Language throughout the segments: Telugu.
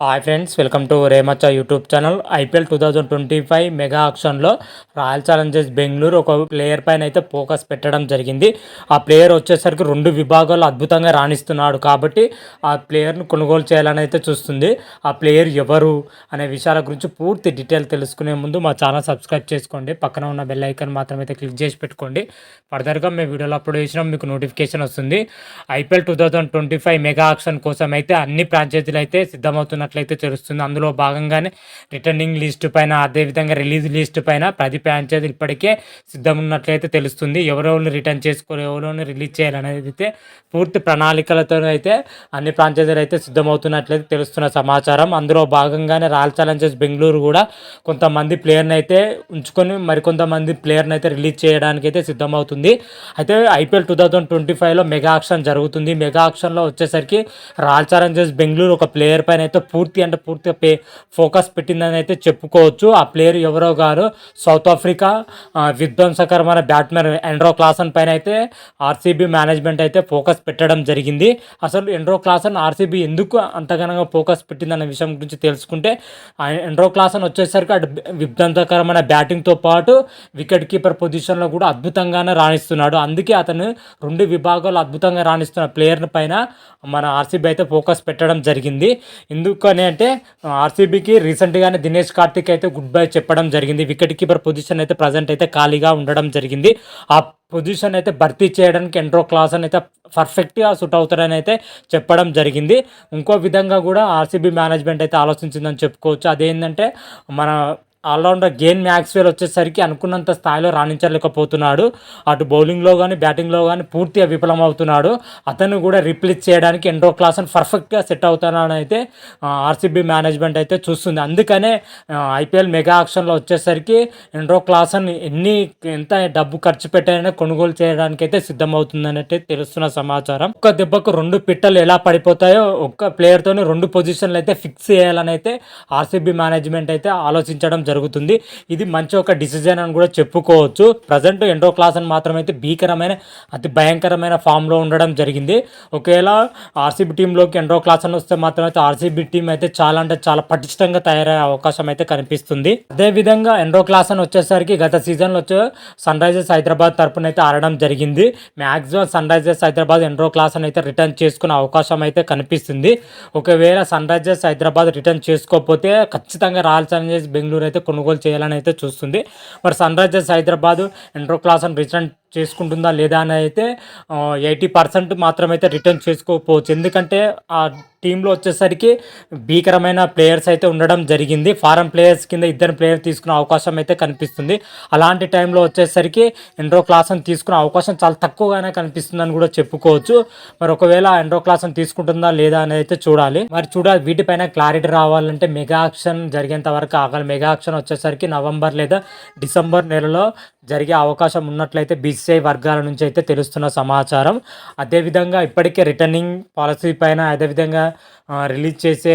హాయ్ ఫ్రెండ్స్, వెల్కమ్ టు రేమచ్చ యూట్యూబ్ ఛానల్. ఐపీఎల్ 2025 మెగా ఆక్షన్లో రాయల్ ఛాలెంజర్స్ బెంగళూరు ఒక ప్లేయర్ పైన అయితే ఫోకస్ పెట్టడం జరిగింది. ఆ ప్లేయర్ వచ్చేసరికి 2 విభాగాల్లో అద్భుతంగా రాణిస్తున్నాడు కాబట్టి ఆ ప్లేయర్ను కొనుగోలు చేయాలని అయితే చూస్తుంది. ఆ ప్లేయర్ ఎవరు అనే విషయాల గురించి పూర్తి డీటెయిల్ తెలుసుకునే ముందు మా ఛానల్ సబ్స్క్రైబ్ చేసుకోండి. పక్కన ఉన్న బెల్ ఐకాన్ మాత్రం అయితే క్లిక్ చేసి పెట్టుకోండి. ఫర్దర్గా మేము వీడియోలో అప్లోడ్ చేసినా మీకు నోటిఫికేషన్ వస్తుంది. ఐపీఎల్ 2025 మెగా ఆక్షన్ కోసం అయితే అన్ని ఫ్రాంచైజీలు అయితే సిద్ధమవుతున్నట్లయితే తెలుస్తుంది. అందులో భాగంగానే రిటర్నింగ్ లిస్ట్ పైన, అదేవిధంగా రిలీజ్ లిస్ట్ పైన 10 ఫ్రాంచైజీలు ఇప్పటికే సిద్ధం ఉన్నట్లయితే తెలుస్తుంది. ఎవరెవరిని రిటర్న్ చేసుకోవాలి, ఎవరెవరిని రిలీజ్ చేయాలనేది అయితే పూర్తి ప్రణాళికలతో అయితే అన్ని ఫ్రాంచైజీలు అయితే సిద్ధమవుతున్నట్లయితే తెలుస్తున్న సమాచారం. అందులో భాగంగానే రాయల్ ఛాలెంజర్స్ బెంగళూరు కూడా కొంతమంది ప్లేయర్ని అయితే ఉంచుకొని మరికొంతమంది ప్లేయర్ని అయితే రిలీజ్ చేయడానికి అయితే సిద్ధమవుతుంది. అయితే ఐపీఎల్ 2025లో మెగా ఆక్షన్ జరుగుతుంది. మెగా ఆక్షన్లో వచ్చేసరికి రాయల్ ఛాలెంజర్స్ బెంగళూరు ఒక ప్లేయర్ పైన అయితే పూర్తిగా ఫోకస్ పెట్టిందని అయితే చెప్పుకోవచ్చు. ఆ ప్లేయర్ ఎవరో గారు సౌత్ ఆఫ్రికా విధ్వంసకరమైన బ్యాట్స్మెన్ ఎండ్రో క్లాసన్ పైన అయితే ఆర్సీబీ మేనేజ్మెంట్ అయితే ఫోకస్ పెట్టడం జరిగింది. అసలు ఎండ్రో క్లాసన్ ఆర్సీబీ ఎందుకు అంతగానో ఫోకస్ పెట్టిందన్న విషయం గురించి తెలుసుకుంటే, ఎండ్రో క్లాసన్ వచ్చేసరికి అటు విధ్వంసకరమైన బ్యాటింగ్తో పాటు వికెట్ కీపర్ పొజిషన్లో కూడా అద్భుతంగానే రాణిస్తున్నాడు. అందుకే అతను 2 విభాగాలు అద్భుతంగా రాణిస్తున్న ప్లేయర్ పైన మన ఆర్సీబీ అయితే ఫోకస్ పెట్టడం జరిగింది. ఎందుకని అంటే ఆర్సీబీకి రీసెంట్గానే దినేష్ కార్తిక్ అయితే గుడ్ బై చెప్పడం జరిగింది. వికెట్ కీపర్ పొజిషన్ అయితే ప్రజెంట్ అయితే ఖాళీగా ఉండడం జరిగింది. ఆ పొజిషన్ అయితే భర్తీ చేయడానికి ఎండ్రో క్లాసన్ అయితే పర్ఫెక్ట్గా సూట్ అవుతారని అయితే చెప్పడం జరిగింది. ఇంకో విధంగా కూడా ఆర్సీబీ మేనేజ్మెంట్ అయితే ఆలోచించిందని చెప్పుకోవచ్చు. అదేంటంటే మన ఆల్రౌండర్ గేన్ మ్యాక్స్వెల్ వచ్చేసరికి అనుకున్నంత స్థాయిలో రాణించలేకపోతున్నాడు. అటు బౌలింగ్లో కానీ బ్యాటింగ్లో కానీ పూర్తిగా విఫలమవుతున్నాడు. అతను కూడా రీప్లేస్ చేయడానికి ఎండ్రో క్లాసన్ పర్ఫెక్ట్గా సెట్ అవుతానని అయితే ఆర్సీబీ మేనేజ్మెంట్ అయితే చూస్తుంది. అందుకనే ఐపీఎల్ మెగా ఆక్షన్లో వచ్చేసరికి ఎండ్రో క్లాసన్ ఎంత డబ్బు ఖర్చు పెట్టైనా కొనుగోలు చేయడానికి అయితే సిద్ధమవుతుందని అయితే తెలుస్తున్న సమాచారం. ఒక్క దెబ్బకు 2 పిట్టలు ఎలా పడిపోతాయో ఒక్క ప్లేయర్తోనే 2 పొజిషన్లు అయితే ఫిక్స్ చేయాలని అయితే ఆర్సీబీ మేనేజ్మెంట్ అయితే ఆలోచించడం జరుగుతుంది. ఇది మంచి ఒక డిసిజన్ అని కూడా చెప్పుకోవచ్చు. ప్రజెంట్ ఎండ్రో క్లాసన్ మాత్రం అయితే అతి భయంకరమైన ఫామ్లో ఉండడం జరిగింది. ఒకవేళ ఆర్సీబీ టీంలోకి ఎండ్రో క్లాసన్ వస్తే మాత్రం అయితే ఆర్సీబీ టీం అయితే చాలా అంటే చాలా పటిష్టంగా తయారయ్యే అవకాశం అయితే కనిపిస్తుంది. అదేవిధంగా ఎండ్రో క్లాసన్ వచ్చేసరికి గత సీజన్లో సన్ రైజర్స్ హైదరాబాద్ తరపున అయితే ఆడడం జరిగింది. మ్యాక్సిమం సన్ రైజర్స్ హైదరాబాద్ ఎండ్రో క్లాసన్ అయితే రిటర్న్ చేసుకునే అవకాశం అయితే కనిపిస్తుంది. ఒకవేళ సన్ రైజర్స్ హైదరాబాద్ రిటర్న్ చేసుకోకపోతే ఖచ్చితంగా రాయల్ ఛాలెంజర్స్ బెంగళూరు అయితే కొనుగోలు చేయాలని అయితే చూస్తుంది. మరి సన్ రైజర్స్ హైదరాబాద్ ఎండ్రో క్లాసన్ రిటర్న్ చేసుకుంటుందా లేదా అని అయితే 80% మాత్రమైతే రిటర్న్ చేసుకోకపోవచ్చు. ఎందుకంటే ఆ టీంలో వచ్చేసరికి భీకరమైన ప్లేయర్స్ అయితే ఉండడం జరిగింది. ఫారెన్ ప్లేయర్స్ కింద 2 ప్లేయర్ తీసుకునే అవకాశం అయితే కనిపిస్తుంది. అలాంటి టైంలో వచ్చేసరికి ఎండ్రో క్లాసన్ తీసుకునే అవకాశం చాలా తక్కువగానే కనిపిస్తుందని కూడా చెప్పుకోవచ్చు. మరి ఒకవేళ ఎండ్రో క్లాసన్ తీసుకుంటుందా లేదా అని అయితే చూడాలి. వీటిపైన క్లారిటీ రావాలంటే మెగా ఆక్షన్ జరిగేంత వరకు ఆగాలి. మెగా ఆక్షన్ వచ్చేసరికి నవంబర్ లేదా డిసెంబర్ నెలలో జరిగే అవకాశం ఉన్నట్లయితే బీసీఐ వర్గాల నుంచి అయితే తెలుస్తున్న సమాచారం. అదేవిధంగా ఇప్పటికే రిటర్నింగ్ పాలసీ పైన, అదేవిధంగా రిలీజ్ చేసే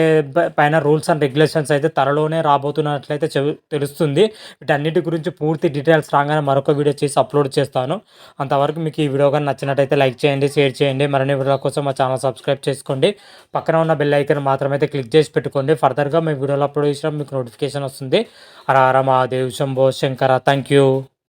పైన రూల్స్ అండ్ రెగ్యులేషన్స్ అయితే త్వరలోనే రాబోతున్నట్లయితే తెలుస్తుంది. వీటన్నిటి గురించి పూర్తి డీటెయిల్స్ రాగానే మరొక వీడియో చేసి అప్లోడ్ చేస్తాను. అంతవరకు మీకు ఈ వీడియో కానీ నచ్చినట్టయితే లైక్ చేయండి, షేర్ చేయండి. మరిన్ని వీడియోల కోసం మా ఛానల్ సబ్స్క్రైబ్ చేసుకోండి. పక్కన ఉన్న బెల్ ఐకాన్ మాత్రమైతే క్లిక్ చేసి పెట్టుకోండి. ఫర్దర్గా మేము వీడియోలో అప్లోడ్ చేసినా మీకు నోటిఫికేషన్ వస్తుంది. హర హర మహాదేవ్, శంభో శంకర. Thank you.